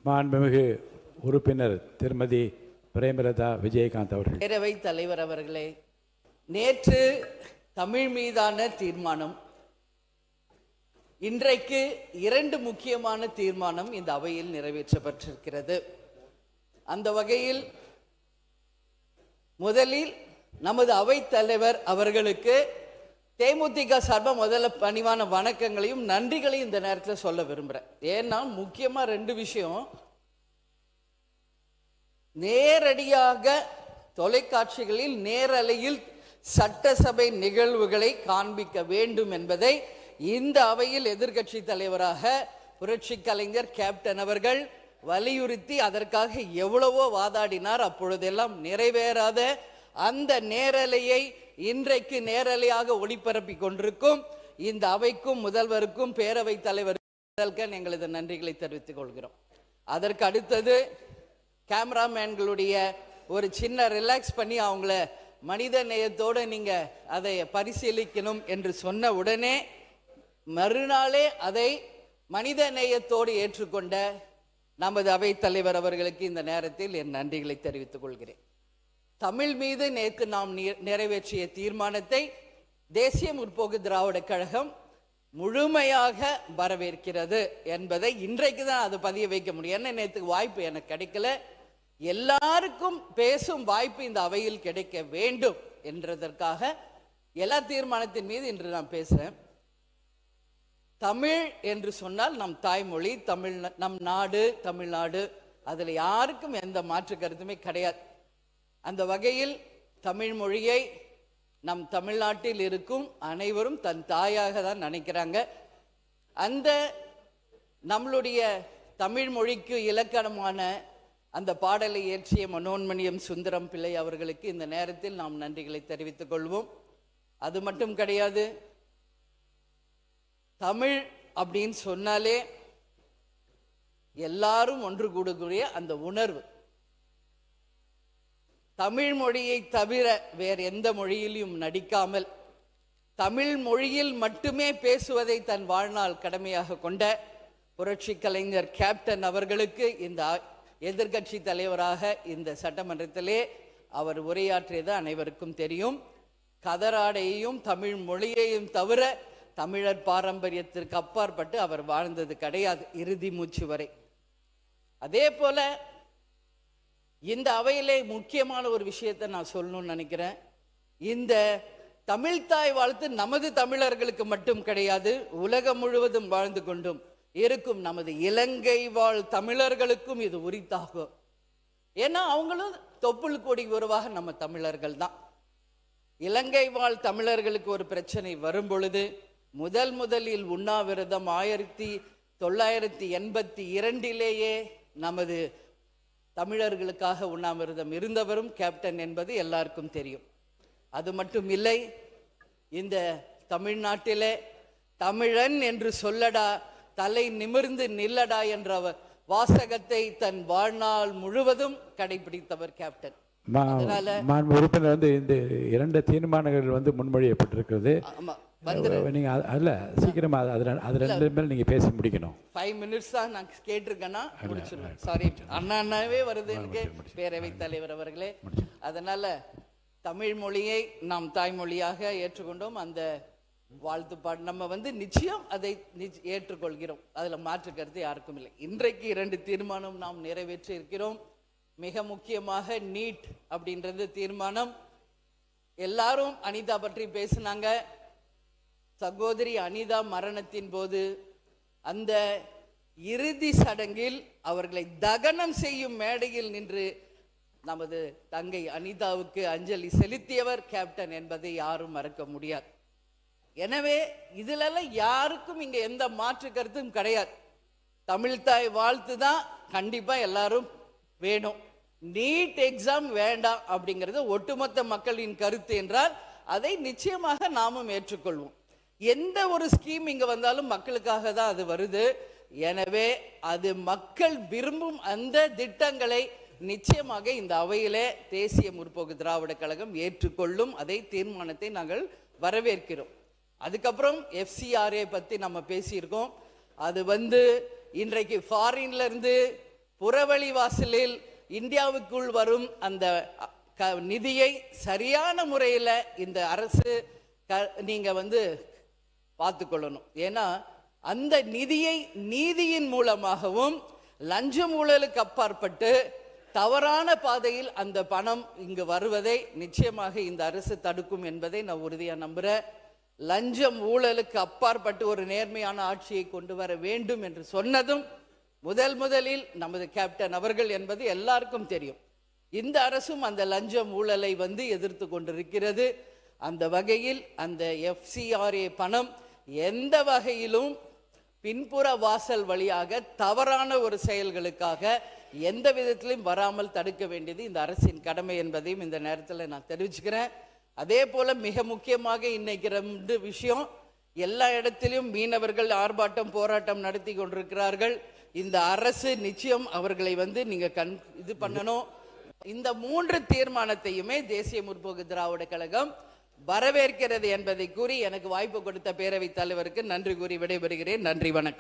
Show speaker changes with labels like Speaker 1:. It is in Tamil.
Speaker 1: மாண்புமிகு உறுப்பினர் திருமதி பிரேமலதா விஜயகாந்த் அவர்கள்.
Speaker 2: பேரவைத் தலைவர் அவர்களே, நேற்று தமிழ் மீதான தீர்மானம், இன்றைக்கு 2 முக்கியமான தீர்மானம் இந்த அவையில் நிறைவேற்றப்பட்டிருக்கிறது. அந்த வகையில் முதலில் நமது அவைத் தலைவர் அவர்களுக்கு தேமுதிக சார்பாக முதல்ல பணிவான வணக்கங்களையும் நன்றிகளையும் இந்த நேரத்தில் சொல்ல விரும்புகிறேன். ஏன்னா முக்கியமாக 2 விஷயம். நேரடியாக தொலைக்காட்சிகளில் நேரலையில் சட்டசபை நிகழ்வுகளை காண்பிக்க வேண்டும் என்பதை இந்த அவையில் எதிர்க்கட்சி தலைவராக புரட்சி கலைஞர் கேப்டன் அவர்கள் வலியுறுத்தி அதற்காக எவ்வளவோ வாதாடினார். அப்பொழுதெல்லாம் நிறைவேறாத அந்த நேரலையை இன்றைக்கு நேரலையாக ஒளிபரப்பி கொண்டிருக்கும் இந்த அவைக்கும் முதல்வருக்கும் பேரவைத் தலைவருக்கும் எங்களது நன்றிகளை தெரிவித்துக் கொள்கிறோம். அதற்கு அடுத்தது கேமராமேன்களுடைய ஒரு சின்ன ரிலாக்ஸ் பண்ணி அவங்கள மனித நேயத்தோடு நீங்க அதை பரிசீலிக்கணும் என்று சொன்ன உடனே மறுநாளே அதை மனித நேயத்தோடு ஏற்றுக்கொண்ட நமது அவைத் தலைவர் அவர்களுக்கு இந்த நேரத்தில் என் நன்றிகளை தெரிவித்துக் கொள்கிறேன். தமிழ் மீது நேற்று நாம் நிறைவேற்றிய தீர்மானத்தை தேசிய முற்போக்கு திராவிட கழகம் முழுமையாக வரவேற்கிறது என்பதை இன்றைக்கு தான் அது பதிய வைக்க முடியும். என்ன, நேற்று வாய்ப்பு எனக்கு கிடைக்கல. எல்லாருக்கும் பேசும் வாய்ப்பு இந்த அவையில் கிடைக்க வேண்டும் என்றதற்காக எல்லா தீர்மானத்தின் மீது இன்று நான் பேசுறேன். தமிழ் என்று சொன்னால் நம் தாய்மொழி, தமிழ், நம் நாடு தமிழ்நாடு, அதில் யாருக்கும் எந்த மாற்று கருத்துமே கிடையாது. அந்த வகையில் தமிழ் மொழியை நம் தமிழ்நாட்டில் இருக்கும் அனைவரும் தன் தாயாக தான் நினைக்கிறாங்க. அந்த நம்மளுடைய தமிழ் மொழிக்கு இலக்கணமான அந்த பாடலை இயற்றிய மனோன்மணியம் சுந்தரம் பிள்ளை அவர்களுக்கு இந்த நேரத்தில் நாம் நன்றிகளை தெரிவித்துக் கொள்வோம். அது மட்டும் கிடையாது, தமிழ் அப்படின்னு சொன்னாலே எல்லாரும் ஒன்று கூடக்கூடிய அந்த உணர்வு, தமிழ் மொழியை தவிர வேறு எந்த மொழியிலும் நடிக்காமல் தமிழ் மொழியில் மட்டுமே பேசுவதை தன் வாழ்நாள் கடமையாக கொண்ட புரட்சி கலைஞர் கேப்டன் அவர்களுக்கு இந்த எதிர்கட்சி தலைவராக இந்த சட்டமன்றத்திலே அவர் உரையாற்றியது அனைவருக்கும் தெரியும். கதராடையையும் தமிழ் மொழியையும் தவிர தமிழர் பாரம்பரியத்திற்கு அப்பாற்பட்டு அவர் வாழ்ந்தது கிடையாது இறுதி மூச்சு வரை. அதே போல இந்த அவையிலே முக்கியமான ஒரு விஷயத்தை நான் சொல்லணும்னு நினைக்கிறேன். இந்த தமிழ்தாய் வாழ்த்து நமது தமிழர்களுக்கு மட்டும் கிடையாது, உலகம் முழுவதும் வாழ்ந்து கொண்டும் இருக்கும் நமது இலங்கை வாழ் தமிழர்களுக்கும் இது உரித்தாகும். ஏன்னா அவங்களும் தொப்புள் கொடி உருவாக நம்ம தமிழர்கள் தான். இலங்கை வாழ் தமிழர்களுக்கு ஒரு பிரச்சனை வரும் பொழுது முதலில் உண்ணாவிரதம் 1982 நமது தமிழர்களுக்காக உண்ணாவிரதம் இருந்தவரும் கேப்டன் என்பது எல்லாருக்கும் தெரியும். அது மட்டும் இல்லை, இந்த தமிழ்நாட்டிலே தமிழன் என்று சொல்லடா, தலை நிமிர்ந்து நில்லடா என்ற வாசகத்தை தன் வாழ்நாள் முழுவதும் கடைபிடித்தவர் கேப்டன்.
Speaker 1: உறுப்பினர் வந்து இந்த 2 தீர்மானங்கள் முன்மொழியப்பட்டிருக்கிறது. நீங்க அதுல சீக்கிரமா அது 2 மேல் நீங்க பேசி முடிக்கணும்.
Speaker 2: 5 மினிட்ஸ் தான் நான் கேட்டிருக்கேன்னா முடிச்சிருவேன். சாரி, அண்ணாவே வருது எனக்கு பேரவைத் தலைவர் அவர்களே. அதனால தமிழ் மொழியை நாம் தாய்மொழியாக ஏற்றுக்கொண்டோம். அந்த வாழ்த்துப்பாடு நம்ம நிச்சயம் அதை ஏற்றுக்கொள்கிறோம். அதுல மாற்று கருத்து யாருக்கும் இல்லை. இன்றைக்கு 2 தீர்மானம் நாம் நிறைவேற்றி இருக்கிறோம். மிக முக்கியமாக நீட் அப்படின்றது தீர்மானம். எல்லாரும் அனிதா பற்றி பேசினாங்க. சகோதரி அனிதா மரணத்தின் போது அந்த இறுதி சடங்கில் அவர்களை தகனம் செய்யும் மேடையில் நின்று நமது தங்கை அனிதாவுக்கு அஞ்சலி செலுத்தியவர் கேப்டன் என்பதை யாரும் மறக்க முடியாது. எனவே இதுலெல்லாம் யாருக்கும் இங்க எந்த மாற்று கருத்தும் கிடையாது. தமிழ்தாய் வாழ்த்து தான் கண்டிப்பா எல்லாரும் வேணும். நீட் எக்ஸாம் வேண்டாம் அப்படிங்கிறது ஒட்டுமொத்த மக்களின் கருத்து என்றால் அதை நிச்சயமாக நாமும் ஏற்றுக்கொள்வோம். எந்த ஒரு ஸ்கீம் இங்க வந்தாலும் மக்களுக்காக தான் அது வருது. எனவே அது மக்கள் விரும்பும் அந்த திட்டங்களை நிச்சயமாக இந்த அவையிலே தேசிய முற்போக்கு திராவிட கழகம் ஏற்றுக்கொள்ளும். அதை தீர்மானத்தை நாங்கள் வரவேற்கிறோம். அதுக்கப்புறம் FCRA பத்தி நம்ம பேசியிருக்கோம். அது இன்றைக்கு ஃபாரின்ல இருந்து புறவழி வாசலில் இந்தியாவுக்குள் வரும் அந்த நிதியை சரியான முறையில் இந்த அரசு நீங்க பார்த்துக்கொள்ளணும். ஏன்னா அந்த நிதியை நீதியின் மூலமாகவும் லஞ்சம் ஊழலுக்கு அப்பாற்பட்டு தவறான பாதையில் அந்த பணம் இங்கு வருவதை நிச்சயமாக இந்த அரசு தடுக்கும் என்பதை நான் உறுதியா நம்புறேன். லஞ்சம் ஊழலுக்கு அப்பாற்பட்டு ஒரு நேர்மையான ஆட்சியை கொண்டு வர வேண்டும் என்று சொன்னதும் முதலில் நமது கேப்டன் அவர்கள் என்பது எல்லாருக்கும் தெரியும். இந்த அரசும் அந்த லஞ்சம் ஊழலை எதிர்த்து கொண்டிருக்கிறது. அந்த வகையில் அந்த FCRA பணம் எந்த வகையிலும் பின்புற வாசல் வழியாக தவறான ஒரு செயல்களுக்காக எந்த விதத்திலும் வராமல் தடுக்க வேண்டியது இந்த அரசின் கடமை என்பதையும் இந்த நேரத்தில் நான் தெரிவிச்சுக்கிறேன். அதே போல மிக முக்கியமாக இன்னைக்கு 2 விஷயம். எல்லா இடத்திலும் மீனவர்கள் ஆர்ப்பாட்டம் போராட்டம் நடத்தி கொண்டிருக்கிறார்கள். இந்த அரசு நிச்சயம் அவர்களை நீங்க இது பண்ணணும். இந்த 3 தீர்மானத்தையுமே தேசிய முற்போக்கு திராவிட கழகம் வரவேற்கிறது என்பதை கூறி எனக்கு வாய்ப்பு கொடுத்த பேரவைத் தலைவருக்கு நன்றி கூறி விடைபெறுகிறேன். நன்றி, வணக்கம்.